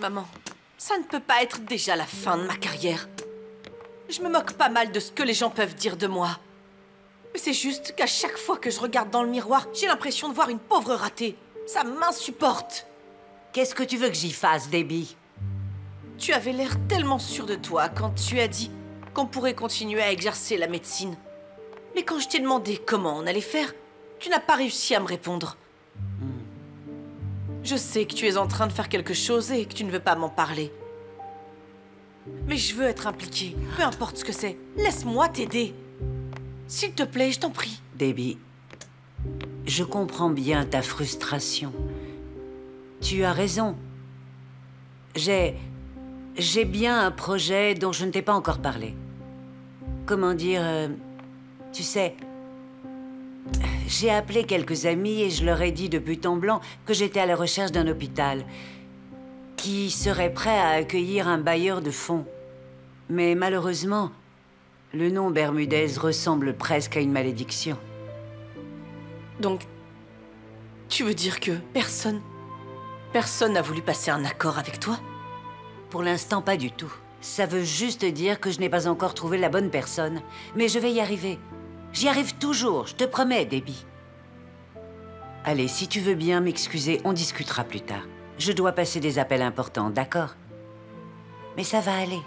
Maman, ça ne peut pas être déjà la fin de ma carrière. Je me moque pas mal de ce que les gens peuvent dire de moi. Mais c'est juste qu'à chaque fois que je regarde dans le miroir, j'ai l'impression de voir une pauvre ratée. Ça m'insupporte. Qu'est-ce que tu veux que j'y fasse, Debbie? Tu avais l'air tellement sûre de toi quand tu as dit qu'on pourrait continuer à exercer la médecine. Mais quand je t'ai demandé comment on allait faire, tu n'as pas réussi à me répondre. Je sais que tu es en train de faire quelque chose et que tu ne veux pas m'en parler. Mais je veux être impliquée, peu importe ce que c'est. Laisse-moi t'aider. S'il te plaît, je t'en prie. Debbie, je comprends bien ta frustration. Tu as raison. J'ai bien un projet dont je ne t'ai pas encore parlé. Comment dire, tu sais, j'ai appelé quelques amis et je leur ai dit de but en blanc que j'étais à la recherche d'un hôpital qui serait prêt à accueillir un bailleur de fonds. Mais malheureusement, le nom Bermudez ressemble presque à une malédiction. Donc, tu veux dire que personne n'a voulu passer un accord avec toi? Pour l'instant, pas du tout. Ça veut juste dire que je n'ai pas encore trouvé la bonne personne. Mais je vais y arriver. J'y arrive toujours, je te promets, Debbie. Allez, si tu veux bien m'excuser, on discutera plus tard. Je dois passer des appels importants, d'accord? Mais ça va aller.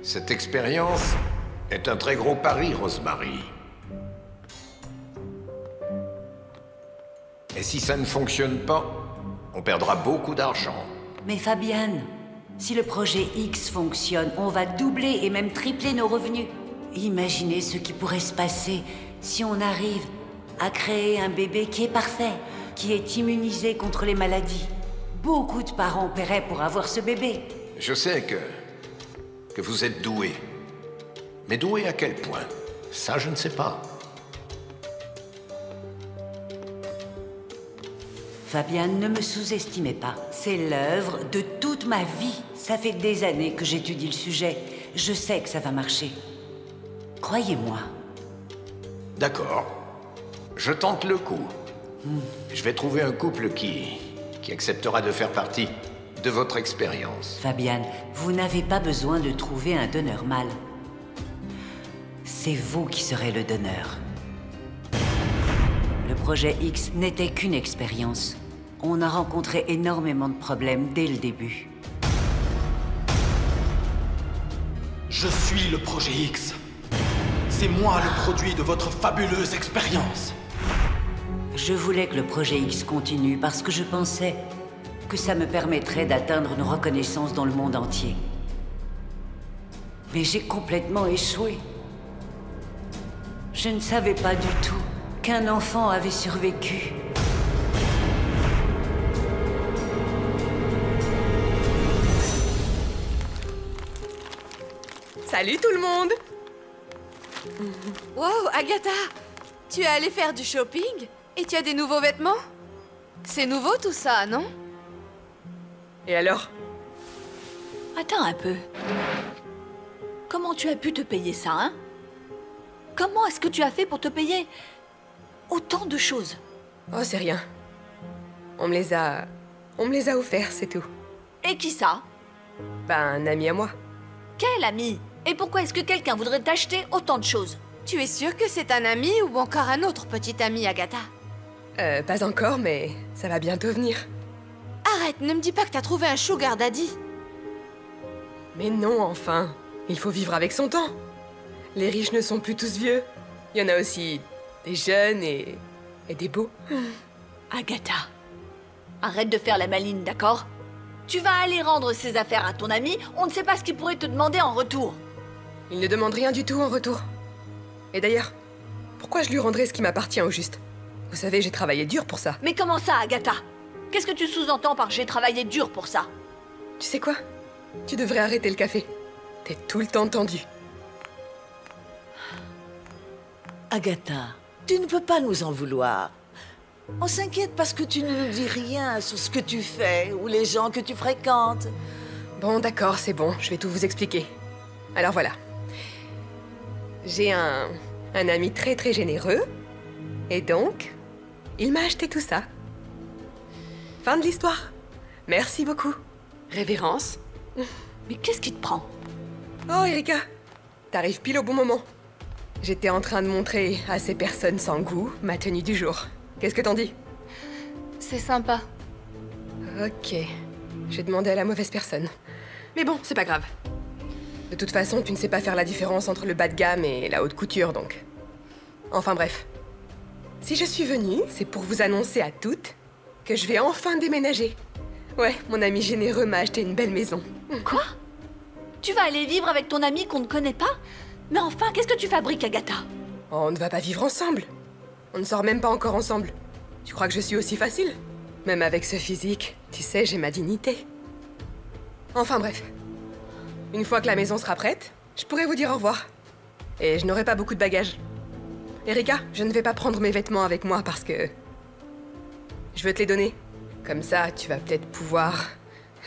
Cette expérience est un très gros pari, Rosemary. Et si ça ne fonctionne pas, on perdra beaucoup d'argent. Mais Fabienne, si le projet X fonctionne, on va doubler et même tripler nos revenus. Imaginez ce qui pourrait se passer si on arrive à créer un bébé qui est parfait, qui est immunisé contre les maladies. Beaucoup de parents paieraient pour avoir ce bébé. Je sais que vous êtes doué. Mais doué à quel point? Ça, je ne sais pas. Fabienne, ne me sous-estimez pas. C'est l'œuvre de toute ma vie. Ça fait des années que j'étudie le sujet. Je sais que ça va marcher. Croyez-moi. D'accord. Je tente le coup. Je vais trouver un couple qui acceptera de faire partie de votre expérience. Fabienne, vous n'avez pas besoin de trouver un donneur mâle. C'est vous qui serez le donneur. Le projet X n'était qu'une expérience. On a rencontré énormément de problèmes dès le début. Je suis le projet X. C'est moi le produit de votre fabuleuse expérience. Je voulais que le projet X continue parce que je pensais que ça me permettrait d'atteindre une reconnaissance dans le monde entier. Mais j'ai complètement échoué. Je ne savais pas du tout qu'un enfant avait survécu. Salut tout le monde! Wow, Agatha! Tu es allée faire du shopping? Et tu as des nouveaux vêtements? C'est nouveau tout ça, non? Et alors? Attends un peu. Comment tu as pu te payer ça, hein? Comment est-ce que tu as fait pour te payer autant de choses? Oh, c'est rien. On me les a offerts, c'est tout. Et qui ça? Ben, un ami à moi. Quel ami? Et pourquoi est-ce que quelqu'un voudrait t'acheter autant de choses? Tu es sûre que c'est un ami ou encore un autre petit ami, Agatha? Pas encore, mais ça va bientôt venir. Arrête, ne me dis pas que t'as trouvé un sugar daddy. Mais non, enfin. Il faut vivre avec son temps. Les riches ne sont plus tous vieux. Il y en a aussi des jeunes et des beaux. Agatha, arrête de faire la maline, d'accord? Tu vas aller rendre ses affaires à ton ami, on ne sait pas ce qu'il pourrait te demander en retour. Il ne demande rien du tout en retour. Et d'ailleurs, pourquoi je lui rendrais ce qui m'appartient au juste? Vous savez, j'ai travaillé dur pour ça. Mais comment ça, Agatha? Qu'est-ce que tu sous-entends par j'ai travaillé dur pour ça? Tu sais quoi? Tu devrais arrêter le café. T'es tout le temps tendu. Agatha, tu ne peux pas nous en vouloir. On s'inquiète parce que tu ne nous dis rien sur ce que tu fais ou les gens que tu fréquentes. Bon, d'accord, c'est bon, je vais tout vous expliquer. Alors voilà. J'ai un ami très généreux. Et donc, il m'a acheté tout ça. Fin de l'histoire. Merci beaucoup. Révérence. Mais qu'est-ce qui te prend? Oh, Erika, t'arrives pile au bon moment. J'étais en train de montrer à ces personnes sans goût ma tenue du jour. Qu'est-ce que t'en dis? C'est sympa. Ok. J'ai demandé à la mauvaise personne. Mais bon, c'est pas grave. De toute façon, tu ne sais pas faire la différence entre le bas de gamme et la haute couture, donc. Enfin bref. Si je suis venue, c'est pour vous annoncer à toutes que je vais enfin déménager. Ouais, mon ami généreux m'a acheté une belle maison. Quoi? Tu vas aller vivre avec ton ami qu'on ne connaît pas? Mais enfin, qu'est-ce que tu fabriques, Agatha? Oh, on ne va pas vivre ensemble. On ne sort même pas encore ensemble. Tu crois que je suis aussi facile? Même avec ce physique, tu sais, j'ai ma dignité. Enfin bref. Une fois que la maison sera prête, je pourrai vous dire au revoir. Et je n'aurai pas beaucoup de bagages. Erika, je ne vais pas prendre mes vêtements avec moi parce que... je veux te les donner. Comme ça, tu vas peut-être pouvoir...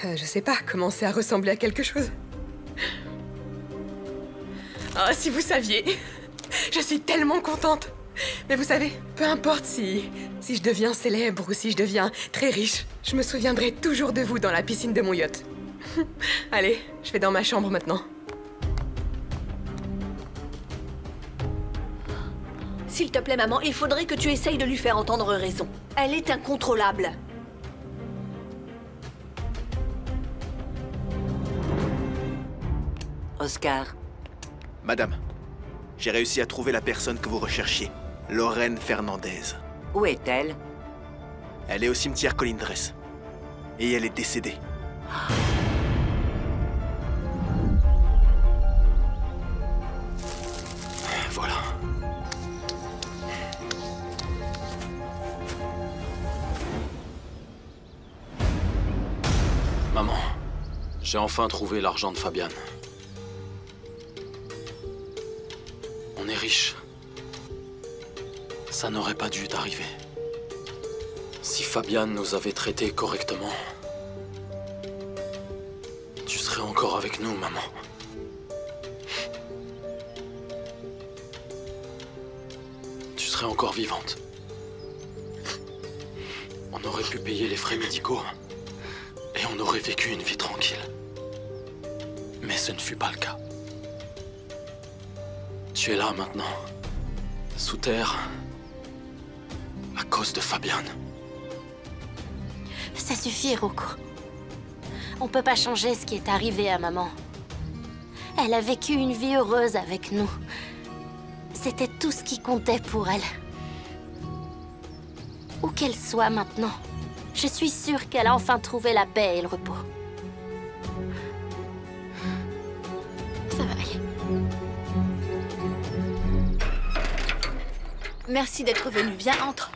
je sais pas, commencer à ressembler à quelque chose. Oh, si vous saviez. Je suis tellement contente. Mais vous savez, peu importe si je deviens célèbre ou si je deviens très riche, je me souviendrai toujours de vous dans la piscine de mon yacht. Allez, je vais dans ma chambre maintenant. S'il te plaît, maman, il faudrait que tu essayes de lui faire entendre raison. Elle est incontrôlable. Oscar, Madame, j'ai réussi à trouver la personne que vous recherchiez, Lorraine Fernandez. où est-elle? Elle est au cimetière Colindres. Et elle est décédée. Voilà. Maman, j'ai enfin trouvé l'argent de Fabiane. On est riche. Ça n'aurait pas dû t'arriver. Si Fabiane nous avait traités correctement, tu serais encore avec nous, maman. Tu serais encore vivante. On aurait pu payer les frais médicaux et on aurait vécu une vie tranquille. Mais ce ne fut pas le cas. Tu es là maintenant, sous terre, à cause de Fabiane. Ça suffit, Rocco. On peut pas changer ce qui est arrivé à maman. Elle a vécu une vie heureuse avec nous. C'était tout ce qui comptait pour elle. Où qu'elle soit maintenant, je suis sûre qu'elle a enfin trouvé la paix et le repos. Ça va aller. Merci d'être venu. Viens, entre.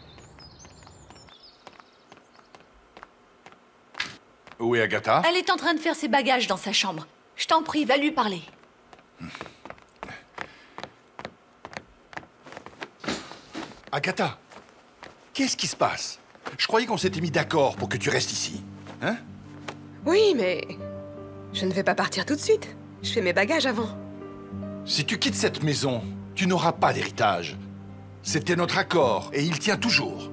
Où est Agatha? Elle est en train de faire ses bagages dans sa chambre. Je t'en prie, va lui parler. Agatha, qu'est-ce qui se passe? Je croyais qu'on s'était mis d'accord pour que tu restes ici. Hein? Oui, mais... je ne vais pas partir tout de suite. Je fais mes bagages avant. Si tu quittes cette maison, tu n'auras pas d'héritage. C'était notre accord et il tient toujours.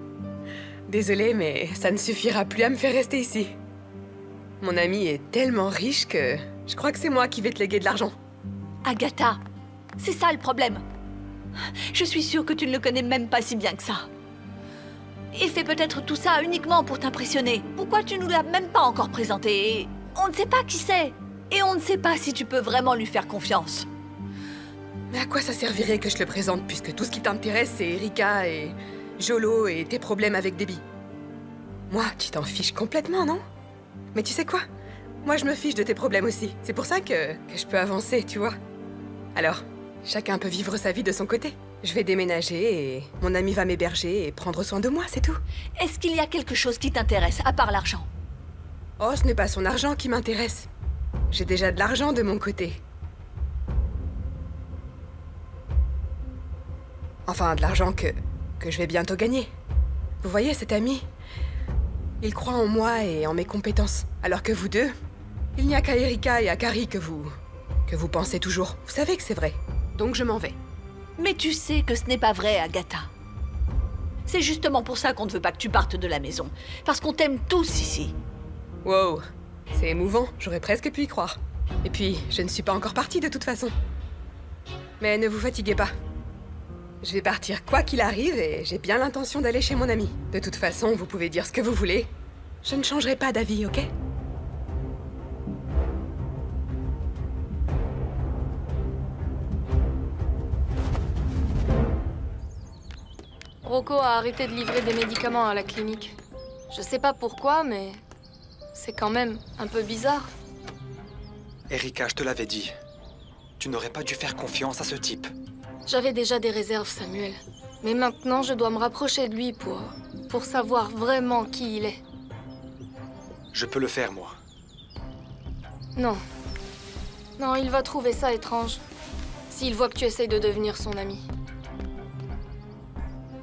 Désolée, mais ça ne suffira plus à me faire rester ici. Mon ami est tellement riche que je crois que c'est moi qui vais te léguer de l'argent. Agatha, c'est ça le problème. Je suis sûre que tu ne le connais même pas si bien que ça. Il fait peut-être tout ça uniquement pour t'impressionner. Pourquoi tu nous l'as même pas encore présenté? On ne sait pas qui c'est. Et on ne sait pas si tu peux vraiment lui faire confiance. Mais à quoi ça servirait que je le présente puisque tout ce qui t'intéresse c'est Erika et Jolo et tes problèmes avec Debbie? Moi, tu t'en fiches complètement, non? Mais tu sais quoi? Moi, je me fiche de tes problèmes aussi. C'est pour ça que je peux avancer, tu vois. Alors, chacun peut vivre sa vie de son côté. Je vais déménager et mon ami va m'héberger et prendre soin de moi, c'est tout. Est-ce qu'il y a quelque chose qui t'intéresse, à part l'argent? Oh, ce n'est pas son argent qui m'intéresse. J'ai déjà de l'argent de mon côté. Enfin, de l'argent que je vais bientôt gagner. Vous voyez, cet ami, il croit en moi et en mes compétences. Alors que vous deux, il n'y a qu'à Erika et à Carrie que vous pensez toujours. Vous savez que c'est vrai. Donc je m'en vais. Mais tu sais que ce n'est pas vrai, Agatha. C'est justement pour ça qu'on ne veut pas que tu partes de la maison. Parce qu'on t'aime tous ici. Wow, c'est émouvant, j'aurais presque pu y croire. Et puis, je ne suis pas encore partie de toute façon. Mais ne vous fatiguez pas. Je vais partir quoi qu'il arrive et j'ai bien l'intention d'aller chez mon ami. De toute façon, vous pouvez dire ce que vous voulez. Je ne changerai pas d'avis, ok? Rocco a arrêté de livrer des médicaments à la clinique. Je sais pas pourquoi, mais c'est quand même un peu bizarre. Erika, je te l'avais dit. Tu n'aurais pas dû faire confiance à ce type. J'avais déjà des réserves, Samuel. Mais maintenant, je dois me rapprocher de lui pour savoir vraiment qui il est. Je peux le faire, moi. Non. Non, il va trouver ça étrange. S'il voit que tu essayes de devenir son ami.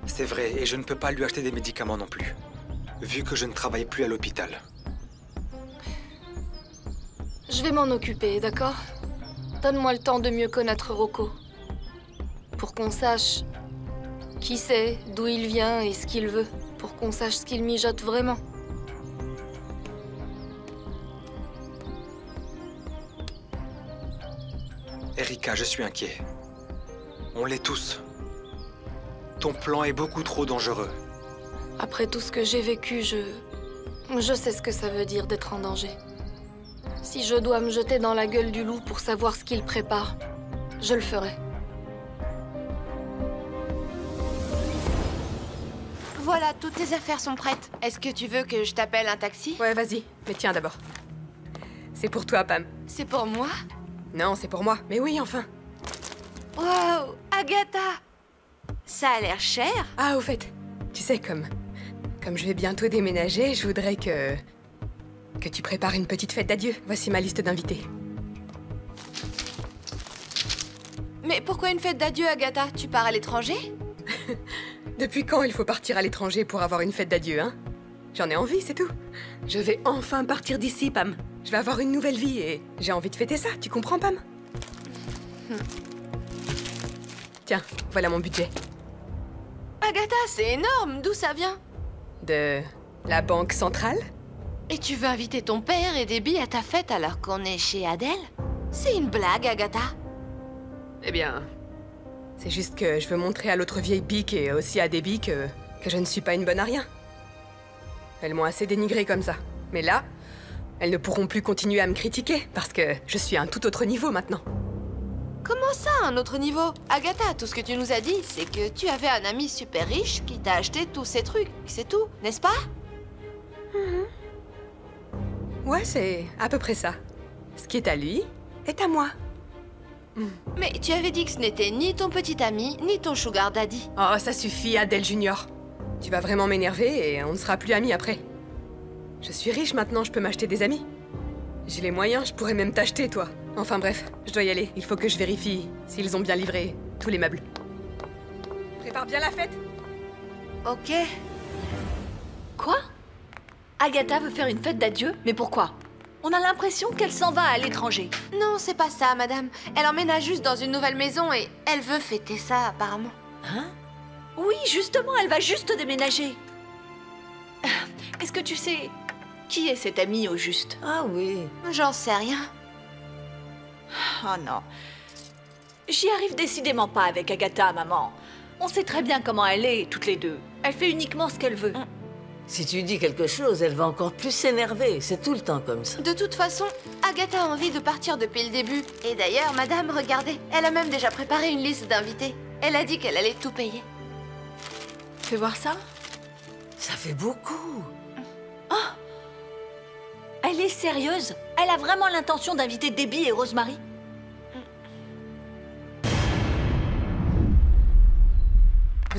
C'est vrai, et je ne peux pas lui acheter des médicaments non plus. Vu que je ne travaille plus à l'hôpital. Je vais m'en occuper, d'accord? Donne-moi le temps de mieux connaître Rocco. Pour qu'on sache qui c'est, d'où il vient et ce qu'il veut. Pour qu'on sache ce qu'il mijote vraiment. Erika, je suis inquiet. On l'est tous. Ton plan est beaucoup trop dangereux. Après tout ce que j'ai vécu, je sais ce que ça veut dire d'être en danger. Si je dois me jeter dans la gueule du loup pour savoir ce qu'il prépare, je le ferai. Voilà, toutes tes affaires sont prêtes. Est-ce que tu veux que je t'appelle un taxi? Ouais, vas-y. Mais tiens d'abord. C'est pour toi, Pam. C'est pour moi? Non, c'est pour moi. Mais oui, enfin. Wow, Agatha! Ça a l'air cher. Ah, au fait, tu sais, comme je vais bientôt déménager, je voudrais que tu prépares une petite fête d'adieu. Voici ma liste d'invités. Mais pourquoi une fête d'adieu, Agatha? Tu pars à l'étranger? Depuis quand il faut partir à l'étranger pour avoir une fête d'adieu, hein? J'en ai envie, c'est tout. Je vais enfin partir d'ici, Pam. Je vais avoir une nouvelle vie et j'ai envie de fêter ça, tu comprends, Pam? Tiens, voilà mon budget. Agatha, c'est énorme. D'où ça vient? De la banque centrale? Et tu veux inviter ton père et Debbie à ta fête alors qu'on est chez Adèle? C'est une blague, Agatha. Eh bien, c'est juste que je veux montrer à l'autre vieille pique et aussi à Debbie que je ne suis pas une bonne à rien. Elles m'ont assez dénigrée comme ça. Mais là, elles ne pourront plus continuer à me critiquer parce que je suis à un tout autre niveau maintenant. Comment ça, un autre niveau? Agatha, tout ce que tu nous as dit, c'est que tu avais un ami super riche qui t'a acheté tous ces trucs. C'est tout, n'est-ce pas? Ouais, c'est à peu près ça. Ce qui est à lui est à moi. Mais tu avais dit que ce n'était ni ton petit ami, ni ton sugar daddy. Oh, ça suffit, Adèle Junior. Tu vas vraiment m'énerver et on ne sera plus amis après. Je suis riche maintenant, je peux m'acheter des amis. J'ai les moyens, je pourrais même t'acheter, toi. Enfin bref, je dois y aller. Il faut que je vérifie s'ils ont bien livré tous les meubles. Prépare bien la fête. Ok. Quoi? Agatha veut faire une fête d'adieu? Mais pourquoi? On a l'impression qu'elle s'en va à l'étranger. Non, c'est pas ça, madame. Elle emménage juste dans une nouvelle maison et elle veut fêter ça, apparemment. Hein? Oui, justement, elle va juste déménager. Est-ce que tu sais qui est cette amie au juste? Ah oui. J'en sais rien. Oh non. J'y arrive décidément pas avec Agatha, maman. On sait très bien comment elle est, toutes les deux. Elle fait uniquement ce qu'elle veut. Si tu dis quelque chose, elle va encore plus s'énerver. C'est tout le temps comme ça. De toute façon, Agatha a envie de partir depuis le début. Et d'ailleurs, madame, regardez, elle a même déjà préparé une liste d'invités. Elle a dit qu'elle allait tout payer. Fais voir ça. Ça fait beaucoup. Oh! Elle est sérieuse? Elle a vraiment l'intention d'inviter Debbie et Rosemary?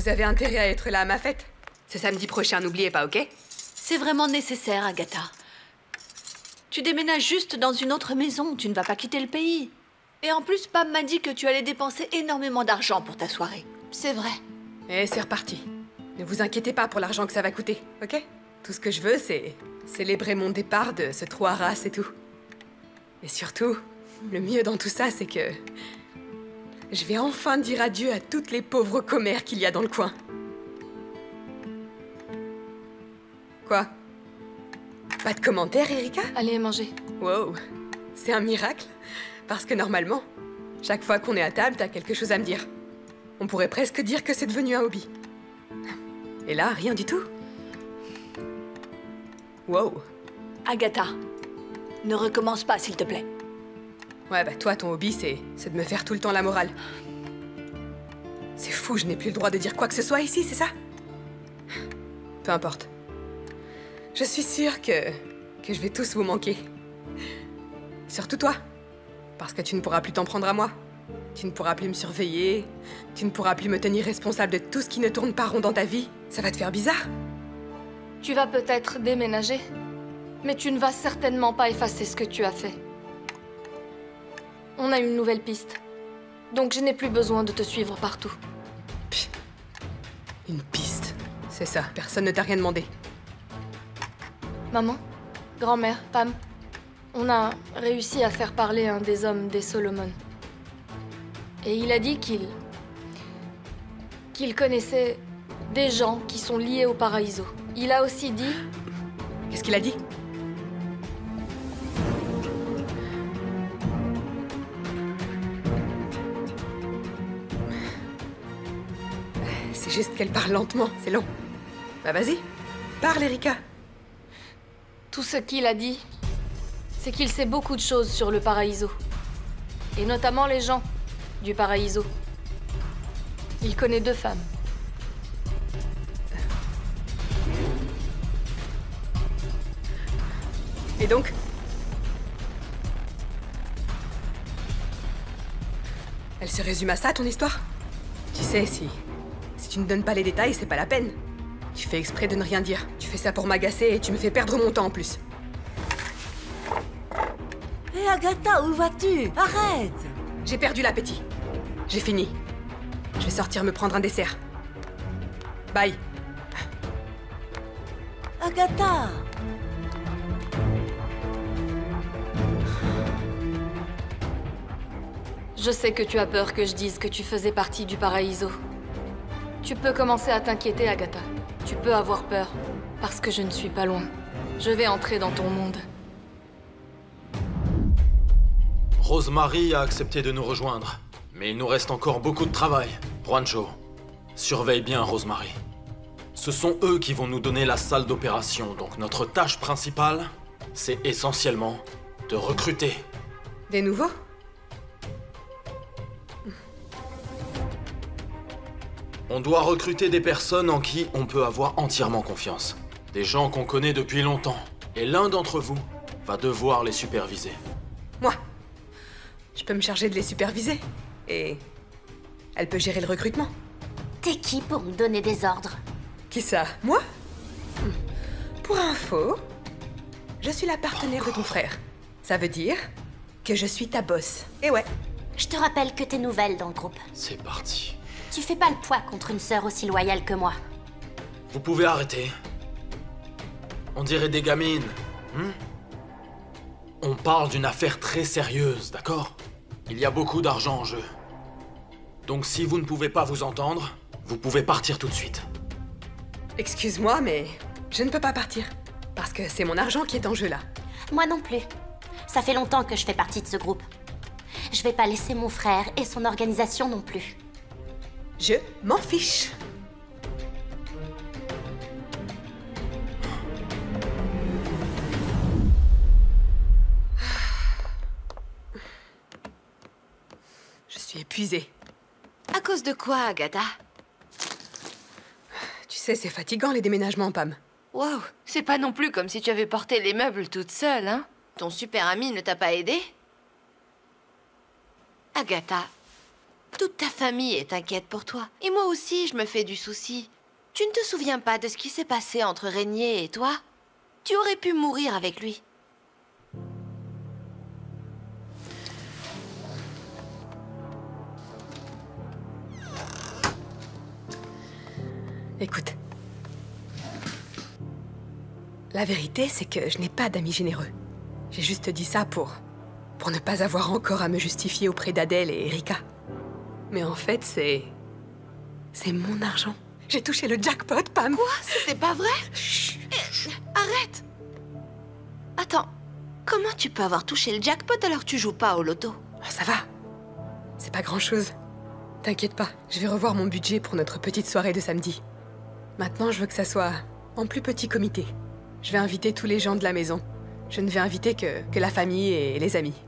Vous avez intérêt à être là à ma fête. C'est samedi prochain, n'oubliez pas, ok? C'est vraiment nécessaire, Agatha. Tu déménages juste dans une autre maison, tu ne vas pas quitter le pays. Et en plus, Pam m'a dit que tu allais dépenser énormément d'argent pour ta soirée. C'est vrai. Et c'est reparti. Ne vous inquiétez pas pour l'argent que ça va coûter, ok? Tout ce que je veux, c'est célébrer mon départ de ce trou à race et tout. Et surtout, le mieux dans tout ça, c'est que je vais enfin dire adieu à toutes les pauvres commères qu'il y a dans le coin. Quoi? Pas de commentaires, Erika? Allez, manger. Wow, c'est un miracle. Parce que normalement, chaque fois qu'on est à table, t'as quelque chose à me dire. On pourrait presque dire que c'est devenu un hobby. Et là, rien du tout. Wow. Agatha, ne recommence pas, s'il te plaît. Ouais, bah toi, ton hobby, c'est de me faire tout le temps la morale. C'est fou, je n'ai plus le droit de dire quoi que ce soit ici, c'est ça? Peu importe. Je suis sûre que je vais tous vous manquer. Surtout toi. Parce que tu ne pourras plus t'en prendre à moi. Tu ne pourras plus me surveiller. Tu ne pourras plus me tenir responsable de tout ce qui ne tourne pas rond dans ta vie. Ça va te faire bizarre. Tu vas peut-être déménager, mais tu ne vas certainement pas effacer ce que tu as fait. On a une nouvelle piste. Donc je n'ai plus besoin de te suivre partout. Pff. Une piste. C'est ça, personne ne t'a rien demandé. Maman, grand-mère, Pam, on a réussi à faire parler un des hommes des Solomon. Et il a dit qu'il connaissait des gens qui sont liés au Paraiso. Il a aussi dit... Qu'est-ce qu'il a dit? C'est juste qu'elle parle lentement, c'est long. Bah vas-y, parle, Erika. Tout ce qu'il a dit, c'est qu'il sait beaucoup de choses sur le Paraiso. Et notamment les gens du Paraiso. Il connaît 2 femmes. Et donc? Elle se résume à ça, ton histoire? Tu sais, si tu ne donnes pas les détails, c'est pas la peine. Tu fais exprès de ne rien dire. Tu fais ça pour m'agacer et tu me fais perdre mon temps en plus. Hé, Agatha, où vas-tu? Arrête! J'ai perdu l'appétit. J'ai fini. Je vais sortir me prendre un dessert. Bye. Agatha! Je sais que tu as peur que je dise que tu faisais partie du Paraiso. Tu peux commencer à t'inquiéter, Agatha. Tu peux avoir peur, parce que je ne suis pas loin. Je vais entrer dans ton monde. Rosemary a accepté de nous rejoindre. Mais il nous reste encore beaucoup de travail. Juancho, surveille bien Rosemary. Ce sont eux qui vont nous donner la salle d'opération, donc notre tâche principale, c'est essentiellement de recruter. Des nouveaux? On doit recruter des personnes en qui on peut avoir entièrement confiance. Des gens qu'on connaît depuis longtemps. Et l'un d'entre vous va devoir les superviser. Moi? Je peux me charger de les superviser. Et elle peut gérer le recrutement. T'es qui pour me donner des ordres? Qui ça? Moi? Pour info, je suis la partenaire de ton frère. Ça veut dire que je suis ta boss. Et ouais. Je te rappelle que t'es nouvelle dans le groupe. C'est parti. Tu fais pas le poids contre une sœur aussi loyale que moi. Vous pouvez arrêter. On dirait des gamines. On parle d'une affaire très sérieuse, d'accord? Il y a beaucoup d'argent en jeu. Donc si vous ne pouvez pas vous entendre, vous pouvez partir tout de suite. Excuse-moi, mais je ne peux pas partir. Parce que c'est mon argent qui est en jeu là. Moi non plus. Ça fait longtemps que je fais partie de ce groupe. Je vais pas laisser mon frère et son organisation non plus. Je m'en fiche. Je suis épuisée. À cause de quoi, Agatha? Tu sais, c'est fatigant les déménagements, Pam. Wow, c'est pas non plus comme si tu avais porté les meubles toute seule, hein? Ton super ami ne t'a pas aidé? Agatha, Toute ta famille est inquiète pour toi. Et moi aussi, je me fais du souci. Tu ne te souviens pas de ce qui s'est passé entre Régnier et toi? Tu aurais pu mourir avec lui. Écoute. La vérité, c'est que je n'ai pas d'amis généreux. J'ai juste dit ça pour ne pas avoir encore à me justifier auprès d'Adèle et Erika. Mais en fait, c'est mon argent. J'ai touché le jackpot, Pam. Quoi? C'était pas vrai? Chut. Arrête. Attends, comment tu peux avoir touché le jackpot alors que tu joues pas au loto? Ah, ça va. C'est pas grand-chose. T'inquiète pas, je vais revoir mon budget pour notre petite soirée de samedi. Maintenant, je veux que ça soit en plus petit comité. Je vais inviter tous les gens de la maison. Je ne vais inviter que la famille et les amis.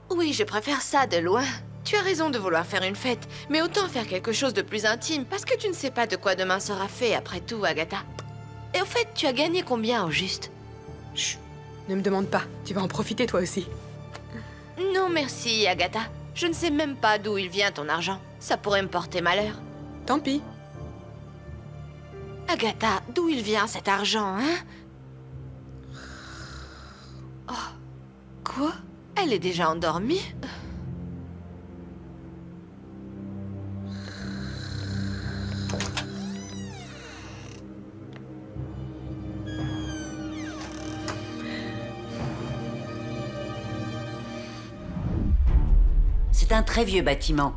Oui, je préfère ça de loin. Tu as raison de vouloir faire une fête, mais autant faire quelque chose de plus intime, parce que tu ne sais pas de quoi demain sera fait après tout, Agatha. Et au fait, tu as gagné combien au juste? Chut, ne me demande pas, tu vas en profiter toi aussi. Non merci, Agatha. Je ne sais même pas d'où il vient ton argent. Ça pourrait me porter malheur. Tant pis. Agatha, d'où il vient cet argent, hein? Oh, quoi? Elle est déjà endormie? C'est un très vieux bâtiment.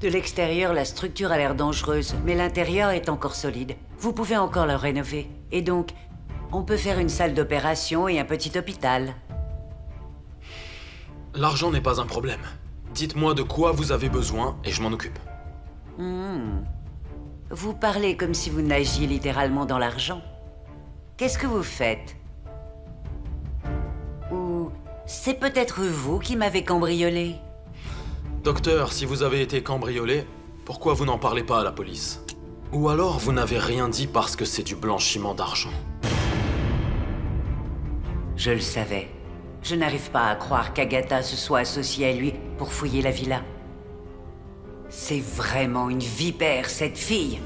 De l'extérieur, la structure a l'air dangereuse, mais l'intérieur est encore solide. Vous pouvez encore le rénover. Et donc, on peut faire une salle d'opération et un petit hôpital. L'argent n'est pas un problème. Dites-moi de quoi vous avez besoin et je m'en occupe. Vous parlez comme si vous nagiez littéralement dans l'argent. Qu'est-ce que vous faites? Ou c'est peut-être vous qui m'avez cambriolé? Docteur, si vous avez été cambriolé, pourquoi vous n'en parlez pas à la police? Ou alors vous n'avez rien dit parce que c'est du blanchiment d'argent? Je le savais. Je n'arrive pas à croire qu'Agatha se soit associée à lui pour fouiller la villa. C'est vraiment une vipère, cette fille.